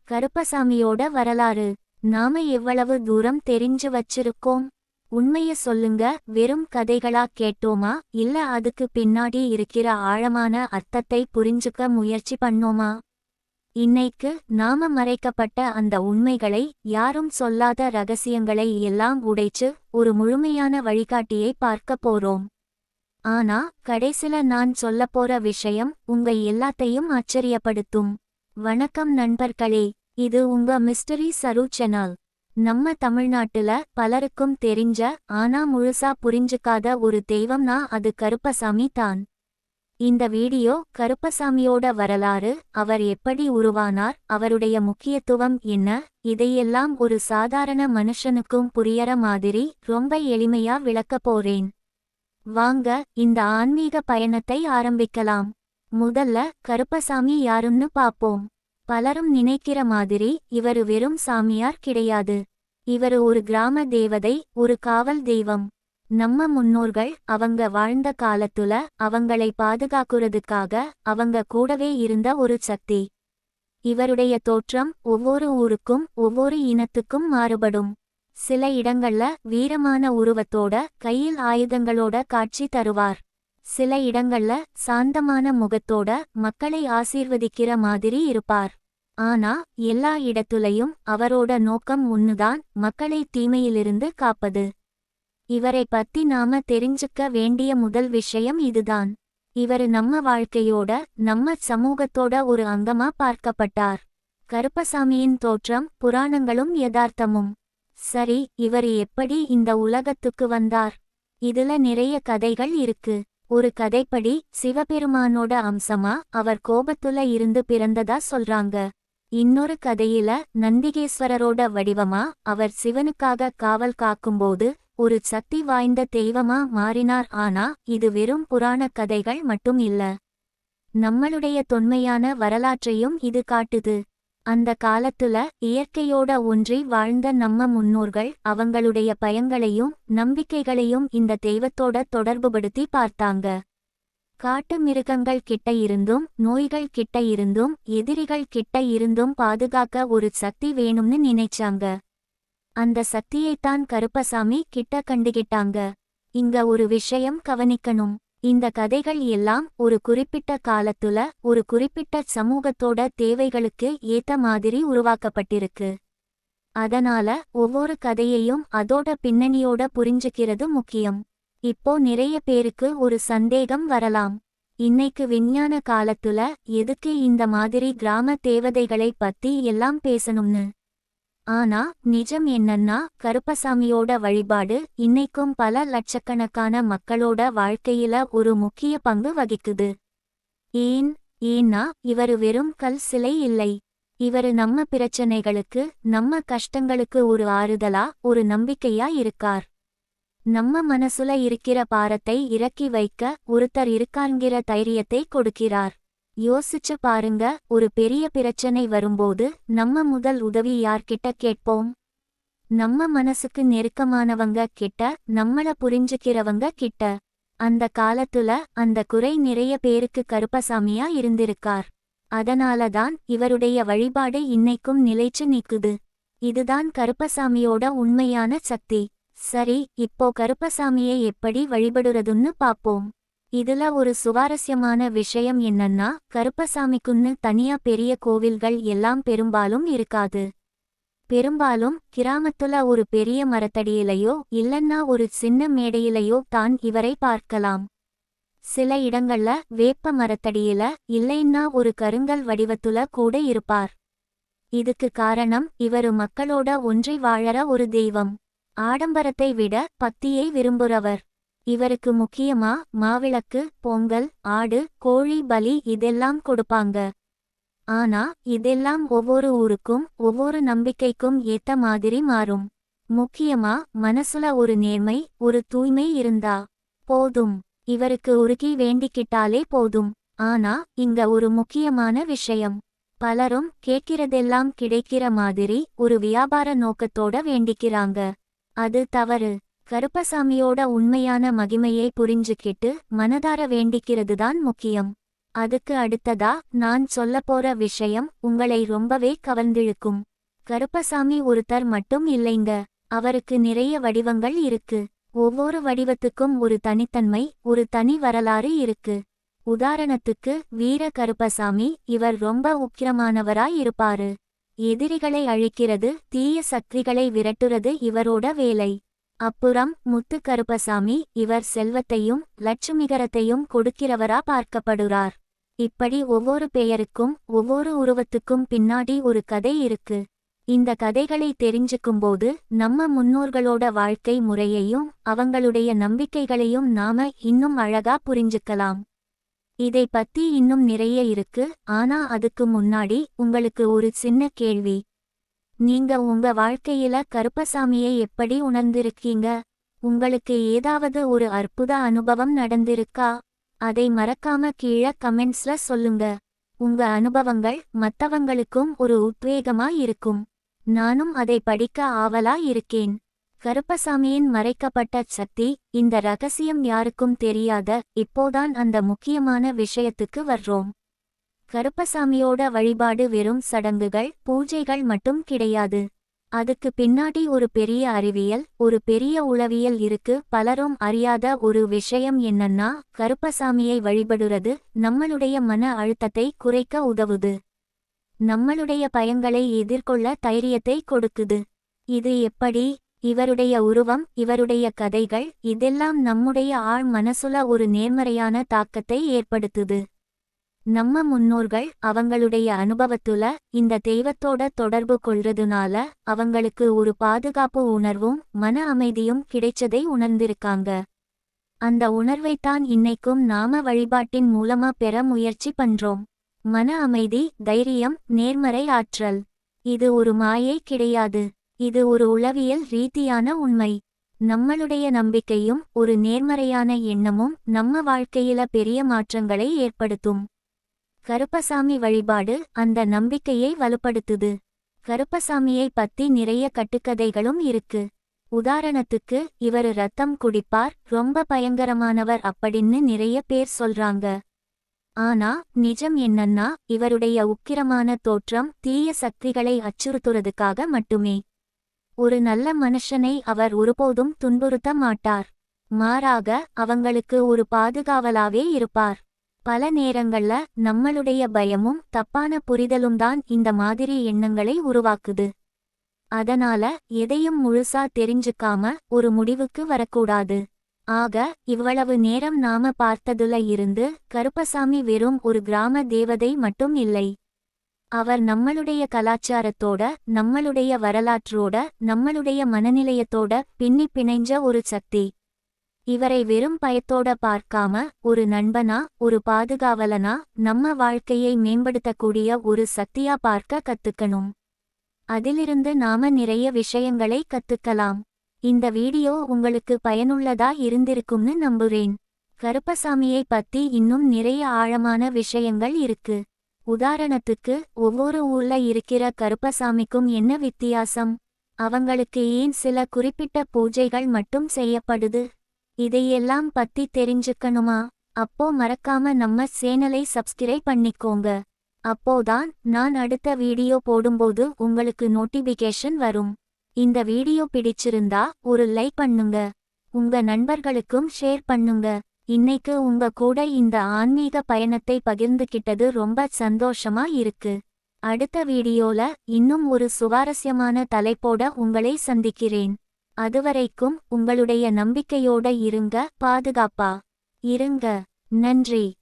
கருப்பசாமியோட வரலாறு. நாம எவ்வளவு தூரம் தெரிஞ்சு வச்சிருக்கோம்? உண்மைய சொல்லுங்க, வெறும் கதைகளா கேட்டோமா, இல்ல அதுக்கு பின்னாடி இருக்கிற ஆழமான அர்த்தத்தை புரிஞ்சுக்க முயற்சி பண்ணோமா? இன்னைக்கு நாம மறைக்கப்பட்ட அந்த உண்மைகளை, யாரும் சொல்லாத ரகசியங்களை எல்லாம் உடைச்சு ஒரு முழுமையான வழிகாட்டியை பார்க்க போறோம். ஆனா கடைசில நான் சொல்லப்போற விஷயம் உங்க எல்லாத்தையும் ஆச்சரியப்படுத்தும். வணக்கம் நண்பர்களே, இது உங்க மிஸ்டரி சரு சேனல். நம்ம தமிழ்நாட்டுல பலருக்கும் தெரிஞ்ச, ஆனா முழுசா புரிஞ்சுக்காத ஒரு தெய்வம்னா அது கருப்பசாமி தான். இந்த வீடியோ கருப்பசாமியோட வரலாறு, அவர் எப்படி உருவானார், அவருடைய முக்கியத்துவம் என்ன, இதையெல்லாம் ஒரு சாதாரண மனுஷனுக்கும் புரியற மாதிரி ரொம்ப எளிமையா விளக்கப் போறேன். வாங்க இந்த ஆன்மீக பயணத்தை ஆரம்பிக்கலாம். முதல்ல கருப்பசாமி யாருன்னு பாப்போம். பலரும் நினைக்கிற மாதிரி இவரு வெறும் சாமியார் கிடையாது. இவரு ஒரு கிராம தேவதை, ஒரு காவல் தெய்வம். நம்ம முன்னோர்கள் அவங்க வாழ்ந்த காலத்துல அவங்களை பாதுகாக்கிறதுக்காக அவங்க கூடவே இருந்த ஒரு சக்தி. இவருடைய தோற்றம் ஒவ்வொரு ஊருக்கும் ஒவ்வொரு இனத்துக்கும் மாறுபடும். சில இடங்கள்ல வீரமான உருவத்தோட கையில் ஆயுதங்களோட காட்சி தருவார். சில இடங்கள்ல சாந்தமான முகத்தோட மக்களை ஆசீர்வதிக்கிற மாதிரி இருப்பார். ஆனா எல்லா இடத்துலயும் அவரோட நோக்கம் ஒண்ணுதான், மக்களை தீமையிலிருந்து காப்பது. இவரை பத்தி நாம தெரிஞ்சுக்க வேண்டிய முதல் விஷயம் இதுதான். இவரு நம்ம வாழ்க்கையோட, நம்ம சமூகத்தோட ஒரு அங்கமா பார்க்கப்பட்டார். கருப்பசாமியின் தோற்றம் புராணங்களும் யதார்த்தமும். சரி, இவர் எப்படி இந்த உலகத்துக்கு வந்தார்? இதுல நிறைய கதைகள் இருக்கு. ஒரு கதைப்படி சிவபெருமானோட அம்சமா அவர் கோபத்துல இருந்து பிறந்ததா சொல்றாங்க. இன்னொரு கதையில நந்திகேஸ்வரரோட வடிவமா அவர் சிவனுக்காக காவல் காக்கும்போது ஒரு சக்தி வாய்ந்த தெய்வமா மாறினார். ஆனா இது வெறும் புராண கதைகள் மட்டும் இல்ல, நம்மளுடைய தொன்மையான வரலாற்றையும் இது காட்டுது. அந்த காலத்துல இயற்கையோட ஒன்றி வாழ்ந்த நம்ம முன்னோர்கள் அவங்களுடைய பயங்களையும் நம்பிக்கைகளையும் இந்த தெய்வத்தோட தொடர்புபடுத்தி பார்த்தாங்க. காட்டு மிருகங்கள் கிட்ட இருந்தும், நோய்கள் கிட்ட இருந்தும், எதிரிகள் கிட்ட இருந்தும் பாதுகாக்க ஒரு சக்தி வேணும்னு நினைச்சாங்க. அந்த சக்தியைத்தான் கருப்பசாமி கிட்ட கண்டுகிட்டாங்க. இங்க ஒரு விஷயம் கவனிக்கணும். இந்த கதைகள் எல்லாம் ஒரு குறிப்பிட்ட காலத்துல ஒரு குறிப்பிட்ட சமூகத்தோட தேவைகளுக்கு ஏத்த மாதிரி உருவாக்கப்பட்டிருக்கு. அதனால ஒவ்வொரு கதையையும் அதோட பின்னணியோட புரிஞ்சுக்கிறது முக்கியம். இப்போ நிறைய பேருக்கு ஒரு சந்தேகம் வரலாம். இன்னைக்கு விஞ்ஞான காலத்துல எதுக்கு இந்த மாதிரி கிராம தேவதைகளை பத்தி எல்லாம் பேசணும்னு. ஆனா நிஜம் என்னன்னா, கருப்பசாமியோட வழிபாடு இன்னைக்கும் பல லட்சக்கணக்கான மக்களோட வாழ்க்கையில ஒரு முக்கிய பங்கு வகிக்குது. ஏன்னா இவரு வெறும் கல் சிலை இல்லை. இவரு நம்ம பிரச்சனைகளுக்கு, நம்ம கஷ்டங்களுக்கு ஒரு ஆறுதலா, ஒரு நம்பிக்கையா இருக்கார். நம்ம மனசுல இருக்கிற பாரத்தை இறக்கி வைக்க ஒருத்தர் இருக்காங்கிற தைரியத்தை கொடுக்கிறார். யோசிச்சு பாருங்க, ஒரு பெரிய பிரச்சனை வரும்போது நம்ம முதல் உதவி யார்கிட்ட கேட்போம்? நம்ம மனசுக்கு நெருக்கமானவங்க கிட்ட, நம்மள புரிஞ்சுக்கிறவங்க கிட்ட. அந்த காலத்துல அந்த குறை நிறைய பேருக்கு கருப்பசாமியா இருந்திருக்கார். அதனாலதான் இவருடைய வழிபாடு இன்னைக்கும் நிலைச்சு நிக்குது. இதுதான் கருப்பசாமியோட உண்மையான சக்தி. சரி, இப்போ கருப்பசாமியை எப்படி வழிபடுறதுன்னு பாப்போம். இதுல ஒரு சுவாரஸ்யமான விஷயம் என்னன்னா, கருப்பசாமிக்குன்னு தனியா பெரிய கோவில்கள் எல்லாம் பெரும்பாலும் இருக்காது. பெரும்பாலும் கிராமத்துல ஒரு பெரிய மரத்தடியிலையோ இல்லன்னா ஒரு சின்ன மேடையிலையோ தான் இவரை பார்க்கலாம். சில இடங்கள்ல வேப்ப மரத்தடியில, இல்லைன்னா ஒரு கருங்கல் வடிவத்துல கூட இருப்பார். இதுக்கு காரணம், இவரு மக்களோட ஒன்றி வாழற ஒரு தெய்வம். ஆடம்பரத்தை விட பக்தியை விரும்புறவர். இவருக்கு முக்கியமா மாவிளக்கு, பொங்கல், ஆடு, கோழி பலி இதெல்லாம் கொடுப்பாங்க. ஆனா இதெல்லாம் ஒவ்வொரு ஊருக்கும் ஒவ்வொரு நம்பிக்கைக்கும் ஏத்த மாதிரி மாறும். முக்கியமா மனசுல ஒரு நேர்மை, ஒரு தூய்மை இருந்தா போதும். இவருக்கு உருகி வேண்டிக்கிட்டாலே போதும். ஆனா இங்க ஒரு முக்கியமான விஷயம். பலரும் கேட்கிறதெல்லாம் கிடைக்கிற மாதிரி ஒரு வியாபார நோக்கத்தோட வேண்டிக்கிறாங்க. அது தவறு. கருப்பசாமியோட உண்மையான மகிமையை புரிஞ்சுக்கிட்டு மனதார வேண்டிக்கிறதுதான் முக்கியம். அதுக்கு அடுத்ததா நான் சொல்லப்போற விஷயம் உங்களை ரொம்பவே கவர்ந்திழுக்கும். கருப்பசாமி ஒருத்தர் மட்டும் இல்லைங்க. அவருக்கு நிறைய வடிவங்கள் இருக்கு. ஒவ்வொரு வடிவத்துக்கும் ஒரு தனித்தன்மை, ஒரு தனி வரலாறு இருக்கு. உதாரணத்துக்கு வீர கருப்பசாமி, இவர் ரொம்ப உக்கிரமானவராய் இருப்பாரு. எதிரிகளை அழிக்கிறது, தீய சக்திகளை விரட்டுறது இவரோட வேலை. அப்புறம் முத்து கருப்பசாமி, இவர் செல்வத்தையும் லட்சுமிகரத்தையும் கொடுக்கிறவரா பார்க்கப்படுறார். இப்படி ஒவ்வொரு பெயருக்கும் ஒவ்வொரு உருவத்துக்கும் பின்னாடி ஒரு கதை இருக்கு. இந்த கதைகளை தெரிஞ்சுக்கும்போது நம்ம முன்னோர்களோட வாழ்க்கை முறையையும் அவங்களுடைய நம்பிக்கைகளையும் நாம இன்னும் அழகா புரிஞ்சுக்கலாம். இதை பத்தி இன்னும் நிறைய இருக்கு. ஆனா அதுக்கு முன்னாடி உங்களுக்கு ஒரு சின்ன கேள்வி. நீங்க உங்க வாழ்க்கையில கருப்பசாமியை எப்படி உணர்ந்திருக்கீங்க? உங்களுக்கு ஏதாவது ஒரு அற்புத அனுபவம் நடந்திருக்கா? அதை மறக்காம கீழ கமெண்ட்ஸ்ல சொல்லுங்க. உங்க அனுபவங்கள் மத்தவங்களுக்கும் ஒரு உத்வேகமா இருக்கும். நானும் அதை படிக்க ஆவலா இருக்கேன். கருப்பசாமியின் மறைக்கப்பட்ட சக்தி, இந்த ரகசியம் யாருக்கும் தெரியாத. இப்போதான் அந்த முக்கியமான விஷயத்துக்கு வர்றோம். கருப்பசாமியோட வழிபாடு வெறும் சடங்குகள், பூஜைகள் மட்டும் கிடையாது. அதுக்கு பின்னாடி ஒரு பெரிய அறிவியல், ஒரு பெரிய உளவியல் இருக்கு. பலரும் அறியாத ஒரு விஷயம் என்னன்னா, கருப்பசாமியை வழிபடுறது நம்மளுடைய மன அழுத்தத்தை குறைக்க உதவுது. நம்மளுடைய பயங்களை எதிர்கொள்ள தைரியத்தை கொடுக்குது. இது எப்படி? இவருடைய உருவம், இவருடைய கதைகள், இதெல்லாம் நம்முடைய ஆழ் மனசுல ஒரு நேர்மறையான தாக்கத்தை ஏற்படுத்துது. நம்ம முன்னோர்கள் அவங்களுடைய அனுபவத்துல இந்த தெய்வத்தோட தொடர்பு கொள்றதுனால அவங்களுக்கு ஒரு பாதுகாப்பு உணர்வும் மன அமைதியும் கிடைச்சதை உணர்ந்திருக்காங்க. அந்த உணர்வைத்தான் இன்னைக்கும் நாம வழிபாட்டின் மூலமா பெற முயற்சி பண்றோம். மன அமைதி, தைரியம், நேர்மறை ஆற்றல். இது ஒரு மாயை கிடையாது. இது ஒரு உளவியல் ரீதியான உண்மை. நம்மளுடைய நம்பிக்கையும் ஒரு நேர்மறையான எண்ணமும் நம்ம வாழ்க்கையில பெரிய மாற்றங்களை ஏற்படுத்தும். கருப்பசாமி வழிபாடு அந்த நம்பிக்கையை வலுப்படுத்துது. கருப்பசாமியை பத்தி நிறைய கட்டுக்கதைகளும் இருக்கு. உதாரணத்துக்கு, இவரு ரத்தம் குடிப்பார், ரொம்ப பயங்கரமானவர் அப்படின்னு நிறைய பேர் சொல்றாங்க. ஆனா நிஜம் என்னன்னா, இவருடைய உக்கிரமான தோற்றம் தீய சக்திகளை அச்சுறுத்துறதுக்காக மட்டுமே. ஒரு நல்ல மனுஷனை அவர் ஒருபோதும் துன்புறுத்த மாட்டார். மாறாக அவங்களுக்கு ஒரு பாதுகாவலாவே இருப்பார். பல நேரங்கள்ல நம்மளுடைய பயமும் தப்பான புரிதலும் தான் இந்த மாதிரி எண்ணங்களை உருவாக்குது. அதனால எதையும் முழுசா தெரிஞ்சுக்காம ஒரு முடிவுக்கு வரக்கூடாது. ஆக இவ்வளவு நேரம் நாம பார்த்ததுல இருந்து கருப்பசாமி வெறும் ஒரு கிராம தேவதை மட்டும் இல்லை. அவர் நம்மளுடைய கலாச்சாரத்தோட, நம்மளுடைய வரலாற்றோட, நம்மளுடைய மனநிலையத்தோட பின்னி பிணைஞ்ச ஒரு சக்தி. இவரை வெறும் பயத்தோட பார்க்காம ஒரு நண்பனா, ஒரு பாதுகாவலனா, நம்ம வாழ்க்கையை மேம்படுத்தக்கூடிய ஒரு சக்தியா பார்க்க கத்துக்கணும். அதிலிருந்து நாம நிறைய விஷயங்களை கத்துக்கலாம். இந்த வீடியோ உங்களுக்கு பயனுள்ளதா இருந்திருக்கும்னு நம்புறேன். கருப்பசாமியை பத்தி இன்னும் நிறைய ஆழமான விஷயங்கள் இருக்கு. உதாரணத்துக்கு, ஒவ்வொரு ஊர்ல இருக்கிற கருப்பசாமிக்கும் என்ன வித்தியாசம்? அவங்களுக்கு ஏன் சில குறிப்பிட்ட பூஜைகள் மட்டும் செய்யப்படுது? இதையெல்லாம் பத்தி தெரிஞ்சுக்கணுமா? அப்போ மறக்காம நம்ம சேனலை சப்ஸ்கிரைப் பண்ணிக்கோங்க. அப்போதான் நான் அடுத்த வீடியோ போடும்போது உங்களுக்கு நோட்டிபிகேஷன் வரும். இந்த வீடியோ பிடிச்சிருந்தா ஒரு லைக் பண்ணுங்க. உங்க நண்பர்களுக்கும் ஷேர் பண்ணுங்க. இன்னைக்கு உங்க கூட இந்த ஆன்மீக பயணத்தை பகிர்ந்துகிட்டது ரொம்ப சந்தோஷமா இருக்கு. அடுத்த வீடியோல இன்னும் ஒரு சுவாரஸ்யமான தலைப்போட உங்களை சந்திக்கிறேன். அதுவரைக்கும் உங்களுடைய நம்பிக்கையோட இருங்க, பாதுகாப்பா இருங்க. நன்றி.